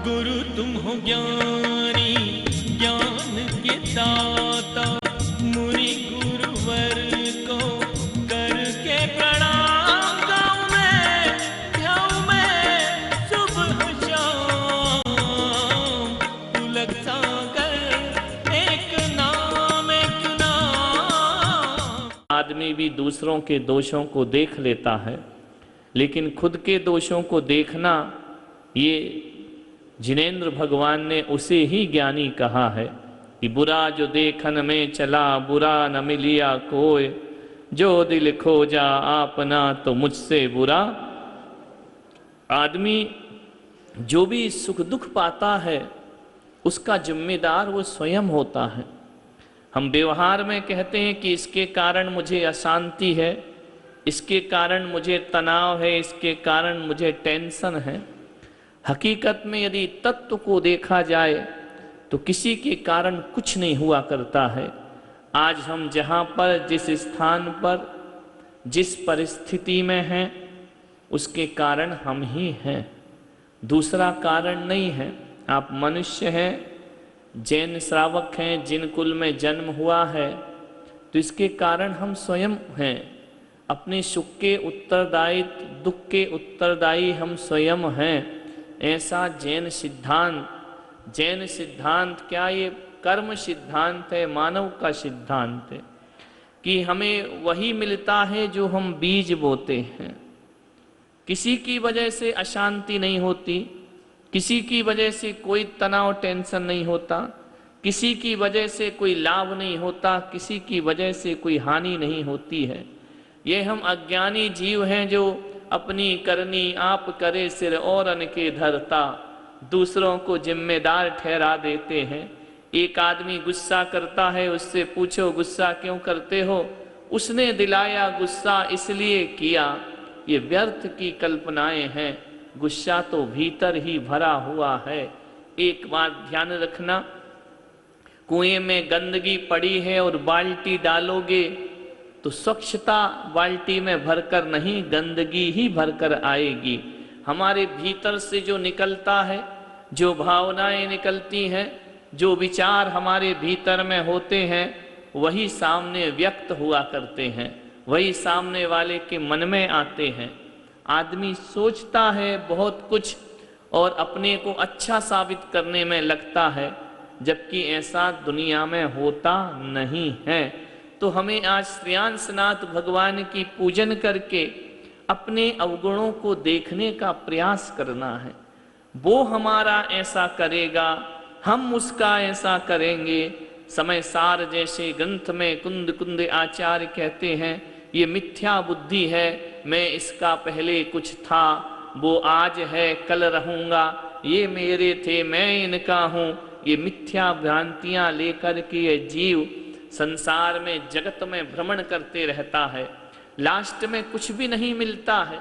गुरु तुम हो ज्ञानी ज्ञान के दाता, मुनि गुरुवर को करके प्रणाम गाऊं मैं सुबह शाम। तुलक सागर एक नाम आदमी भी दूसरों के दोषों को देख लेता है, लेकिन खुद के दोषों को देखना, ये जिनेंद्र भगवान ने उसे ही ज्ञानी कहा है कि बुरा जो देखन में चला बुरा न मिलिया कोय, जो दिल खोजा आपना तो मुझसे बुरा। आदमी जो भी सुख दुख पाता है उसका जिम्मेदार वो स्वयं होता है। हम व्यवहार में कहते हैं कि इसके कारण मुझे अशांति है, इसके कारण मुझे तनाव है, इसके कारण मुझे टेंशन है। हकीकत में यदि तत्व को देखा जाए तो किसी के कारण कुछ नहीं हुआ करता है। आज हम जहाँ पर, जिस स्थान पर, जिस परिस्थिति में हैं, उसके कारण हम ही हैं, दूसरा कारण नहीं है। आप मनुष्य हैं, जैन श्रावक हैं, जिन कुल में जन्म हुआ है, तो इसके कारण हम स्वयं हैं। अपने सुख के उत्तरदायी, दुख के उत्तरदायी हम स्वयं हैं। ऐसा जैन सिद्धांत क्या, ये कर्म सिद्धांत है, मानव का सिद्धांत है कि हमें वही मिलता है जो हम बीज बोते हैं। किसी की वजह से अशांति नहीं होती, किसी की वजह से कोई तनाव टेंशन नहीं होता, किसी की वजह से कोई लाभ नहीं होता, किसी की वजह से कोई हानि नहीं होती है। ये हम अज्ञानी जीव हैं जो अपनी करनी आप करे सिर और अन के धरता, दूसरों को जिम्मेदार ठहरा देते हैं। एक आदमी गुस्सा करता है, उससे पूछो गुस्सा क्यों करते हो? उसने दिलाया गुस्सा इसलिए किया। ये व्यर्थ की कल्पनाएं हैं, गुस्सा तो भीतर ही भरा हुआ है। एक बात ध्यान रखना, कुएं में गंदगी पड़ी है और बाल्टी डालोगे तो स्वच्छता बाल्टी में भरकर नहीं, गंदगी ही भरकर आएगी। हमारे भीतर से जो निकलता है, जो भावनाएं निकलती हैं, जो विचार हमारे भीतर में होते हैं, वही सामने व्यक्त हुआ करते हैं, वही सामने वाले के मन में आते हैं। आदमी सोचता है बहुत कुछ और अपने को अच्छा साबित करने में लगता है, जबकि ऐसा दुनिया में होता नहीं है। तो हमें आज श्रेयांसनाथ भगवान की पूजन करके अपने अवगुणों को देखने का प्रयास करना है। वो हमारा ऐसा करेगा, हम उसका ऐसा करेंगे। समय सार जैसे ग्रंथ में कुंद कुंद आचार्य कहते हैं, ये मिथ्या बुद्धि है, मैं इसका पहले कुछ था, वो आज है कल रहूंगा, ये मेरे थे मैं इनका हूँ। ये मिथ्या भ्रांतियां लेकर के ये जीव संसार में, जगत में भ्रमण करते रहता है। लास्ट में कुछ भी नहीं मिलता है।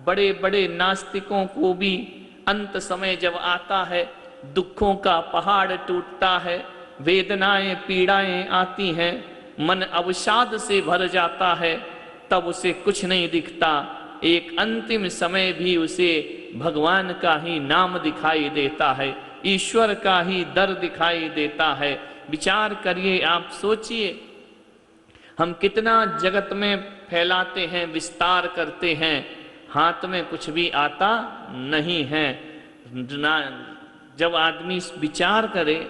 बड़े बड़े नास्तिकों को भी अंत समय जब आता है, दुखों का पहाड़ टूटता है, वेदनाएं पीड़ाएं आती हैं, मन अवसाद से भर जाता है, तब उसे कुछ नहीं दिखता। एक अंतिम समय भी उसे भगवान का ही नाम दिखाई देता है, ईश्वर का ही दर दिखाई देता है। विचार करिए, आप सोचिए, हम कितना जगत में फैलाते हैं, विस्तार करते हैं, हाथ में कुछ भी आता नहीं है। जब आदमी विचार करे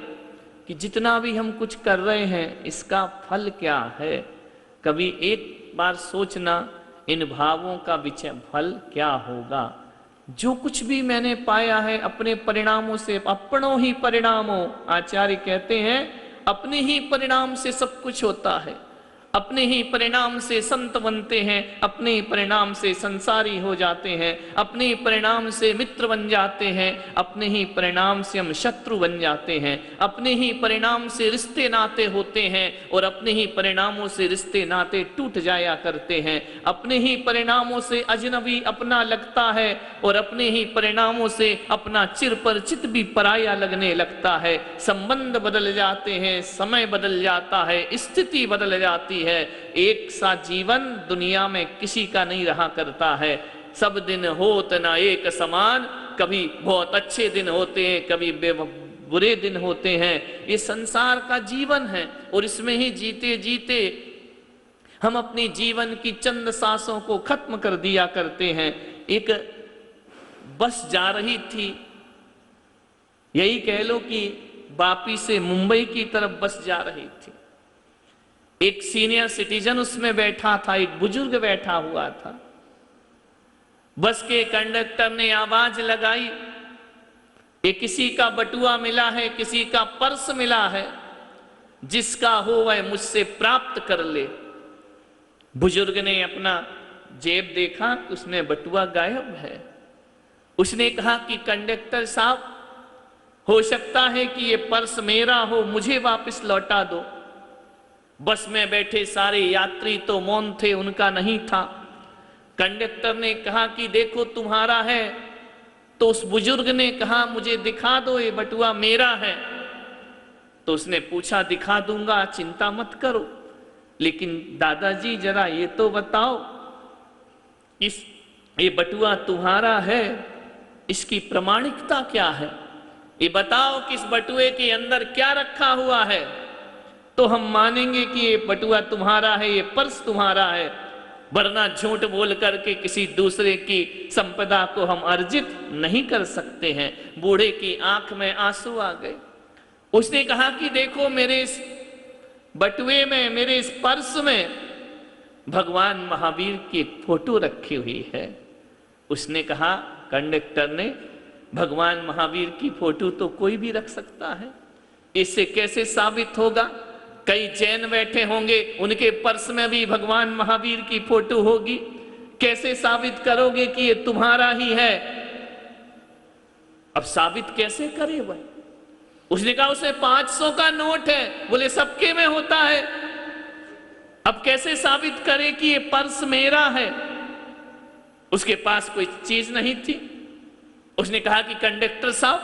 कि जितना भी हम कुछ कर रहे हैं, इसका फल क्या है, कभी एक बार सोचना, इन भावों का फल क्या होगा। जो कुछ भी मैंने पाया है अपने परिणामों से, अपनों ही परिणामों, आचार्य कहते हैं अपने ही परिणाम से सब कुछ होता है। अपने ही परिणाम से संत बनते हैं, अपने ही परिणाम से संसारी हो जाते हैं, अपने ही परिणाम से मित्र बन जाते हैं, अपने ही परिणाम से हम शत्रु बन जाते हैं, अपने ही परिणाम से रिश्ते नाते होते हैं और अपने ही परिणामों से रिश्ते नाते टूट जाया करते हैं। अपने ही परिणामों से अजनबी अपना लगता है और अपने ही परिणामों से अपना चिर परिचित भी पराया लगने लगता है। संबंध बदल जाते हैं, समय बदल जाता है, स्थिति बदल जाती है। एक सा जीवन दुनिया में किसी का नहीं रहा करता है। सब दिन होत ना एक समान, कभी बहुत अच्छे दिन होते हैं, कभी बुरे दिन होते हैं। ये संसार का जीवन है और इसमें ही जीते जीते हम अपनी जीवन की चंद सांसों को खत्म कर दिया करते हैं। एक बस जा रही थी, यही कह लो कि वापी से मुंबई की तरफ बस जा रही थी। एक सीनियर सिटीजन उसमें बैठा था, एक बुजुर्ग बैठा हुआ था। बस के कंडक्टर ने आवाज लगाई, ये किसी का बटुआ मिला है, किसी का पर्स मिला है, जिसका हो वह मुझसे प्राप्त कर ले। बुजुर्ग ने अपना जेब देखा, उसमें बटुआ गायब है। उसने कहा कि कंडक्टर साहब, हो सकता है कि ये पर्स मेरा हो, मुझे वापस लौटा दो। बस में बैठे सारे यात्री तो मौन थे, उनका नहीं था। कंडक्टर ने कहा कि देखो तुम्हारा है। तो उस बुजुर्ग ने कहा मुझे दिखा दो, ये बटुआ मेरा है। तो उसने पूछा दिखा दूंगा, चिंता मत करो, लेकिन दादाजी जरा ये तो बताओ, ये बटुआ तुम्हारा है, इसकी प्रमाणिकता क्या है? ये बताओ कि इस बटुए के अंदर क्या रखा हुआ है, तो हम मानेंगे कि ये बटुआ तुम्हारा है, ये पर्स तुम्हारा है। वरना झूठ बोल करके किसी दूसरे की संपदा को हम अर्जित नहीं कर सकते हैं। बूढ़े की आंख में आंसू आ गए। उसने कहा कि देखो मेरे इस बटुए में, मेरे इस पर्स में भगवान महावीर की एक फोटो रखी हुई है। उसने कहा, कंडक्टर ने, भगवान महावीर की फोटो तो कोई भी रख सकता है, इससे कैसे साबित होगा? कई जैन बैठे होंगे, उनके पर्स में भी भगवान महावीर की फोटो होगी, कैसे साबित करोगे कि ये तुम्हारा ही है? अब साबित कैसे करे वह? उसने कहा उसे 500 का नोट है, बोले सबके में होता है, अब कैसे साबित करे कि ये पर्स मेरा है? उसके पास कोई चीज नहीं थी। उसने कहा कि कंडक्टर साहब,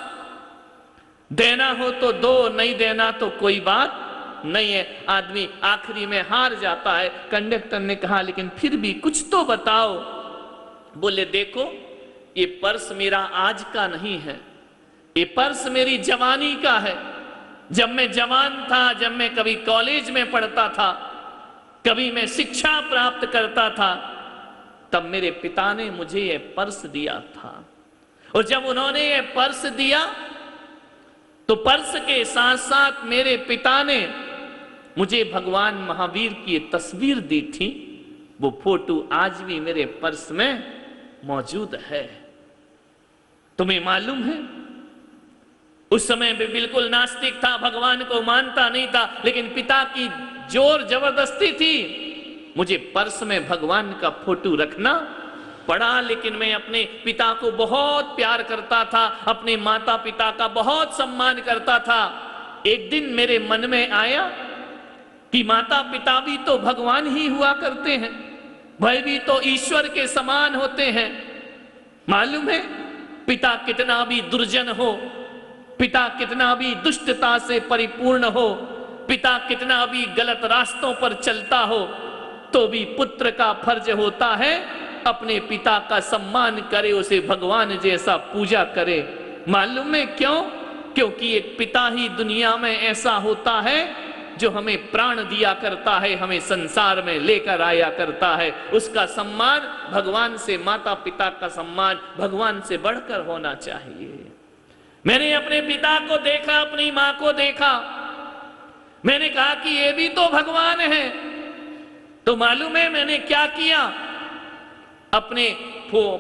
देना हो तो दो, नहीं देना तो कोई बात नहीं है। आदमी आखिरी में हार जाता है। कंडक्टर ने कहा लेकिन फिर भी कुछ तो बताओ। बोले देखो, ये पर्स मेरा आज का नहीं है, ये पर्स मेरी जवानी का है। जब मैं जवान था, जब मैं कभी कॉलेज में पढ़ता था, कभी मैं शिक्षा प्राप्त करता था, तब मेरे पिता ने मुझे ये पर्स दिया था। और जब उन्होंने ये पर्स दिया तो पर्स के साथ साथ मेरे पिता ने मुझे भगवान महावीर की तस्वीर दी थी। वो फोटो आज भी मेरे पर्स में मौजूद है। तुम्हें मालूम है, उस समय भी बिल्कुल नास्तिक था, भगवान को मानता नहीं था, लेकिन पिता की जोर जबरदस्ती थी। मुझे पर्स में भगवान का फोटो रखना पड़ा। लेकिन मैं अपने पिता को बहुत प्यार करता था, अपने माता पिता का बहुत सम्मान करता था। एक दिन मेरे मन में आया कि माता पिता भी तो भगवान ही हुआ करते हैं, वह भी तो ईश्वर के समान होते हैं। मालूम है, पिता कितना भी दुर्जन हो, पिता कितना भी दुष्टता से परिपूर्ण हो, पिता कितना भी गलत रास्तों पर चलता हो, तो भी पुत्र का फर्ज होता है अपने पिता का सम्मान करे, उसे भगवान जैसा पूजा करे। मालूम है क्यों? क्योंकि एक पिता ही दुनिया में ऐसा होता है जो हमें प्राण दिया करता है, हमें संसार में लेकर आया करता है। उसका सम्मान भगवान से, माता पिता का सम्मान भगवान से बढ़कर होना चाहिए। मैंने अपने पिता को देखा, अपनी मां को देखा, मैंने कहा कि ये भी तो भगवान है। तो मालूम है मैंने क्या किया? अपने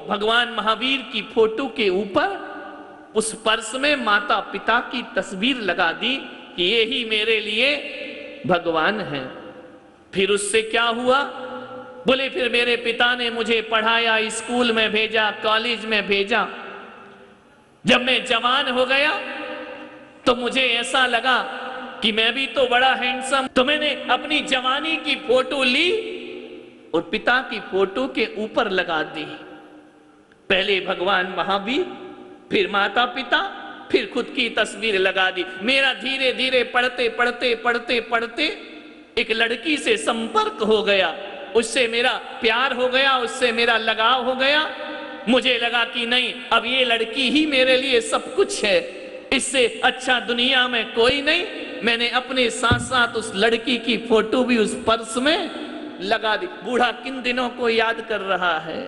भगवान महावीर की फोटो के ऊपर उस पर्स में माता पिता की तस्वीर लगा दी कि ये ही मेरे लिए भगवान है। फिर उससे क्या हुआ? बोले फिर मेरे पिता ने मुझे पढ़ाया, स्कूल में भेजा, कॉलेज में भेजा। जब मैं जवान हो गया तो मुझे ऐसा लगा कि मैं भी तो बड़ा हैंडसम, तो मैंने अपनी जवानी की फोटो ली और पिता की फोटो के ऊपर लगा दी। पहले भगवान महावीर, फिर माता पिता, फिर खुद की तस्वीर लगा दी। मेरा धीरे धीरे पढ़ते पढ़ते पढ़ते पढ़ते एक लड़की से संपर्क हो गया, उससे मेरा प्यार हो गया, उससे मेरा लगाव हो गया। मुझे लगा कि नहीं, अब ये लड़की ही मेरे लिए सब कुछ है, इससे अच्छा दुनिया में कोई नहीं। मैंने अपने साथ साथ उस लड़की की फोटो भी उस पर्स में लगा दी। बूढ़ा किन दिनों को याद कर रहा है।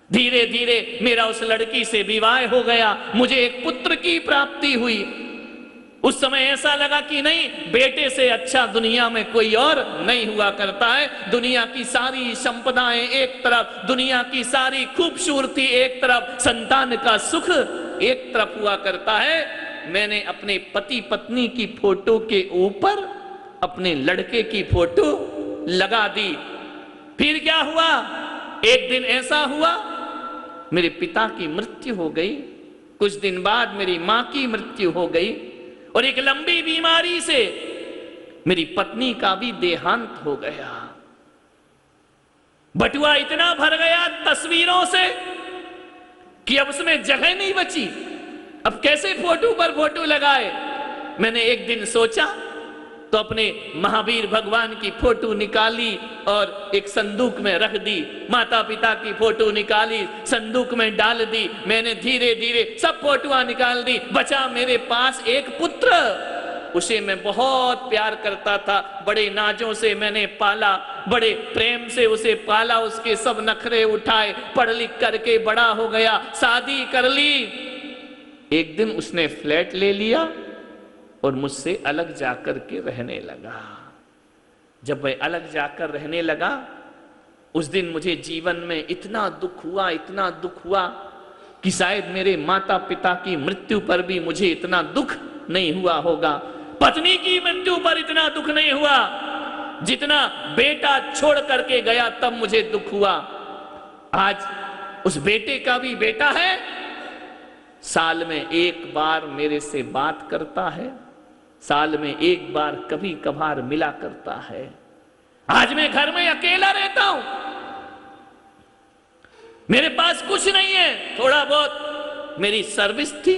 धीरे धीरे मेरा उस लड़की से विवाह हो गया, मुझे एक पुत्र की प्राप्ति हुई। उस समय ऐसा लगा कि नहीं, बेटे से अच्छा दुनिया में कोई और नहीं हुआ करता है। दुनिया की सारी संपदाएं एक तरफ, दुनिया की सारी खूबसूरती एक तरफ, संतान का सुख एक तरफ हुआ करता है। मैंने अपने पति पत्नी की फोटो के ऊपर अपने लड़के की फोटो लगा दी। फिर क्या हुआ, एक दिन ऐसा हुआ मेरे पिता की मृत्यु हो गई, कुछ दिन बाद मेरी मां की मृत्यु हो गई, और एक लंबी बीमारी से मेरी पत्नी का भी देहांत हो गया। बटुआ इतना भर गया तस्वीरों से कि अब उसमें जगह नहीं बची। अब कैसे फोटो पर फोटो लगाए। मैंने एक दिन सोचा तो अपने महावीर भगवान की फोटो निकाली और एक संदूक में रख दी। माता पिता की फोटो निकाली, संदूक में डाल दी। मैंने धीरे धीरे सब फोटोआं निकाल दी। बचा मेरे पास एक पुत्र, उसे मैं बहुत प्यार करता था, बड़े नाजों से मैंने पाला, बड़े प्रेम से उसे पाला, उसके सब नखरे उठाए, पढ़ लिख करके बड़ा हो गया, शादी कर ली। एक दिन उसने फ्लैट ले लिया और मुझसे अलग जाकर के रहने लगा। जब वह अलग जाकर रहने लगा, उस दिन मुझे जीवन में इतना दुख हुआ, इतना दुख हुआ कि शायद मेरे माता पिता की मृत्यु पर भी मुझे इतना दुख नहीं हुआ होगा, पत्नी की मृत्यु पर इतना दुख नहीं हुआ जितना बेटा छोड़ करके गया तब मुझे दुख हुआ। आज उस बेटे का भी बेटा है, साल में एक बार मेरे से बात करता है, साल में एक बार कभी कभार मिला करता है। आज मैं घर में अकेला रहता हूं, मेरे पास कुछ नहीं है, थोड़ा बहुत मेरी सर्विस थी,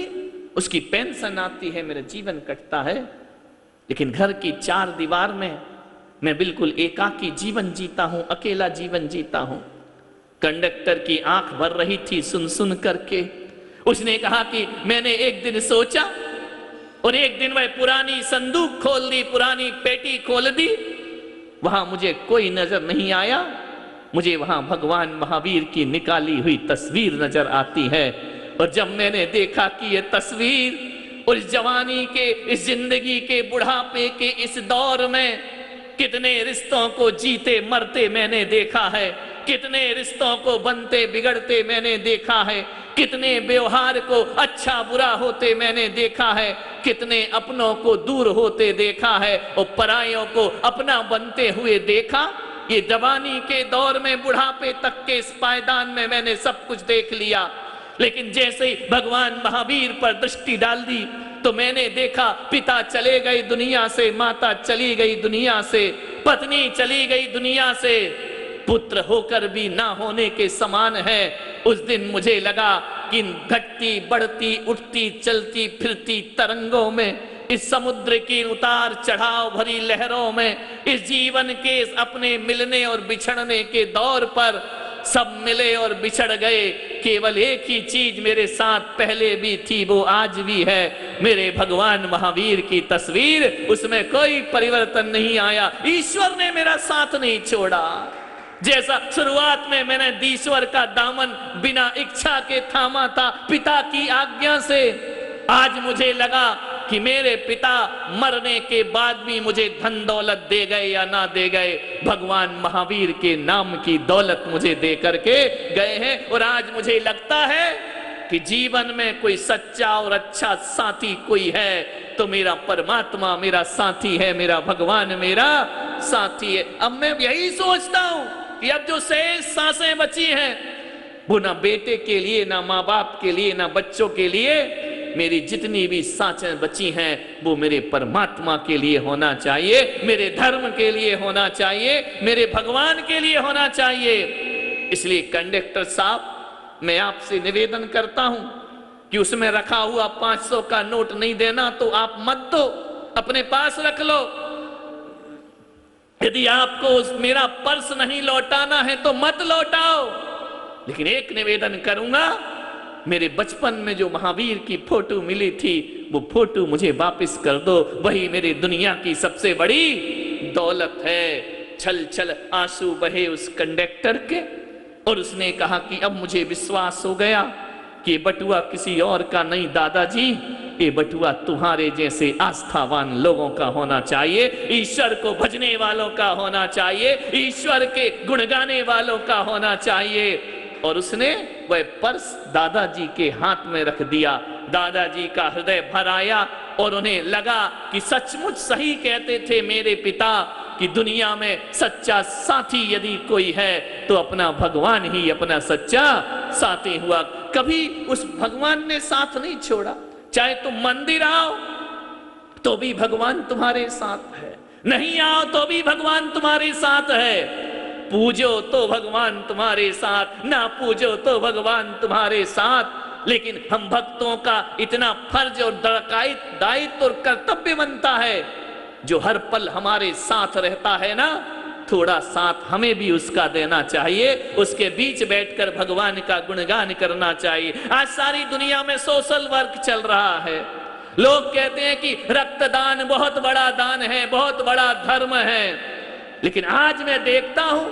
उसकी पेंशन आती है, मेरा जीवन कटता है। लेकिन घर की चार दीवार में मैं बिल्कुल एकाकी जीवन जीता हूं, अकेला जीवन जीता हूं। कंडक्टर की आंख भर रही थी सुन सुन करके। उसने कहा कि मैंने एक दिन सोचा और एक दिन वह पुरानी संदूक खोल दी, पुरानी पेटी खोल दी, वहां मुझे कोई नजर नहीं आया, मुझे वहां भगवान महावीर की निकाली हुई तस्वीर नजर आती है। और जब मैंने देखा कि यह तस्वीर और इस जवानी के, इस जिंदगी के बुढ़ापे के इस दौर में कितने रिश्तों को जीते मरते मैंने देखा है, कितने रिश्तों को बनते बिगड़ते मैंने देखा है, कितने व्यवहार को अच्छा बुरा होते मैंने देखा है, कितने अपनों को दूर होते देखा है और परायों को अपना बनते हुए देखा। ये जवानी के दौर में बुढ़ापे तक के इस पायदान में मैंने सब कुछ देख लिया। लेकिन जैसे ही भगवान महावीर पर दृष्टि डाल दी तो मैंने देखा पिता चले गए दुनिया से, माता चली गई दुनिया से, पत्नी चली गई दुनिया से, पुत्र होकर भी ना होने के समान है। उस दिन मुझे लगा कि घटती बढ़ती उठती चलती फिरती तरंगों में, इस समुद्र की उतार चढ़ाव भरी लहरों में, इस जीवन के अपने मिलने और बिछड़ने के दौर पर सब मिले और बिछड़ गए। केवल एक ही चीज मेरे साथ पहले भी थी, वो आज भी है, मेरे भगवान महावीर की तस्वीर, उसमें कोई परिवर्तन नहीं आया। ईश्वर ने मेरा साथ नहीं छोड़ा। जैसा शुरुआत में मैंने ईश्वर का दामन बिना इच्छा के थामा था पिता की आज्ञा से, आज मुझे लगा कि मेरे पिता मरने के बाद भी मुझे धन दौलत दे गए या ना दे गए, भगवान महावीर के नाम की दौलत मुझे दे करके गए हैं। और आज मुझे लगता है कि जीवन में कोई सच्चा और अच्छा साथी कोई है तो मेरा परमात्मा मेरा साथी है, मेरा भगवान मेरा साथी है। अब मैं यही सोचता हूं कि अब जो शेष सांसें बची हैं वो ना बेटे के लिए, ना माँ बाप के लिए, ना बच्चों के लिए, मेरी जितनी भी सांसें बची हैं वो मेरे परमात्मा के लिए होना चाहिए, मेरे धर्म के लिए होना चाहिए, मेरे भगवान के लिए होना चाहिए। इसलिए कंडक्टर साहब, मैं आपसे निवेदन करता हूं कि उसमें रखा हुआ 500 का नोट नहीं देना तो आप मत दो, अपने पास रख लो। यदि आपको मेरा पर्स नहीं लौटाना है तो मत लौटाओ। लेकिन एक निवेदन करूंगा, मेरे बचपन में जो महावीर की फोटो मिली थी वो फोटो मुझे वापस कर दो, वही मेरी दुनिया की सबसे बड़ी दौलत है। छल छल आंसू बहे उस कंडक्टर के, और उसने कहा कि अब मुझे विश्वास हो गया कि ये बटुआ किसी और का नहीं दादाजी, ये बटुआ तुम्हारे जैसे आस्थावान लोगों का होना चाहिए, ईश्वर को भजने वालों का होना चाहिए, ईश्वर के गुण गाने वालों का होना चाहिए। और उसने वह पर्स दादाजी के हाथ में रख दिया। दादाजी का हृदय भर आया और उन्हें लगा कि सचमुच सही कहते थे मेरे पिता कि दुनिया में सच्चा साथी यदि कोई है तो अपना भगवान ही अपना सच्चा साथी हुआ। कभी उस भगवान ने साथ नहीं छोड़ा। चाहे तुम मंदिर आओ तो भी भगवान तुम्हारे साथ है, नहीं आओ तो भी भगवान तुम्हारे साथ है, पूजो तो भगवान तुम्हारे साथ, ना पूजो तो भगवान तुम्हारे साथ। लेकिन हम भक्तों का इतना फर्ज और दायित्व और कर्तव्य बनता है, जो हर पल हमारे साथ रहता है ना, थोड़ा साथ हमें भी उसका देना चाहिए, उसके बीच बैठकर भगवान का गुणगान करना चाहिए। आज सारी दुनिया में सोशल वर्क चल रहा है। लोग कहते हैं कि रक्तदान बहुत बड़ा दान है, बहुत बड़ा धर्म है, लेकिन आज मैं देखता हूं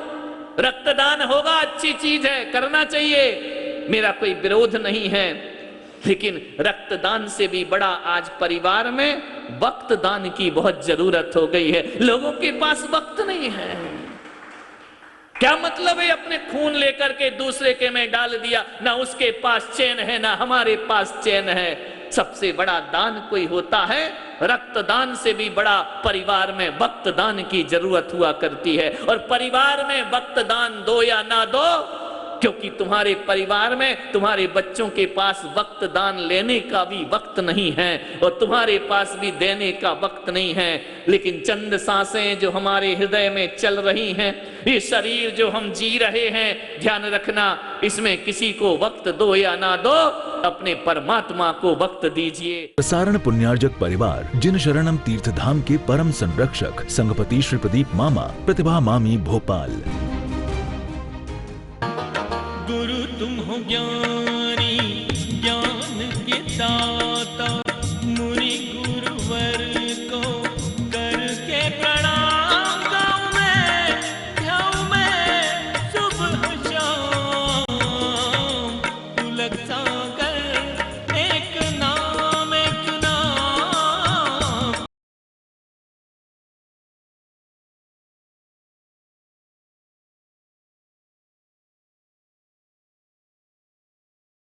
रक्तदान होगा, अच्छी चीज है, करना चाहिए, मेरा कोई विरोध नहीं है, लेकिन रक्तदान से भी बड़ा आज परिवार में वक्त दान की बहुत जरूरत हो गई है। लोगों के पास वक्त नहीं है। क्या मतलब है अपने खून लेकर के दूसरे के में डाल दिया, ना उसके पास चैन है ना हमारे पास चैन है। सबसे बड़ा दान कोई होता है, रक्तदान से भी बड़ा परिवार में वक्त दान की जरूरत हुआ करती है। और परिवार में वक्त दान दो या ना दो, क्योंकि तुम्हारे परिवार में तुम्हारे बच्चों के पास वक्त दान लेने का भी वक्त नहीं है और तुम्हारे पास भी देने का वक्त नहीं है। लेकिन चंद सांसें जो हमारे हृदय में चल रही हैं, ये शरीर जो हम जी रहे हैं, ध्यान रखना, इसमें किसी को वक्त दो या ना दो, अपने परमात्मा को वक्त दीजिए। प्रसारण पुण्यार्जक परिवार जिन शरणम तीर्थ धाम के परम संरक्षक संघपति श्री प्रदीप मामा, प्रतिभा मामी, भोपाल। गुरु तुम हो ज्ञानी, ज्ञान के दाता,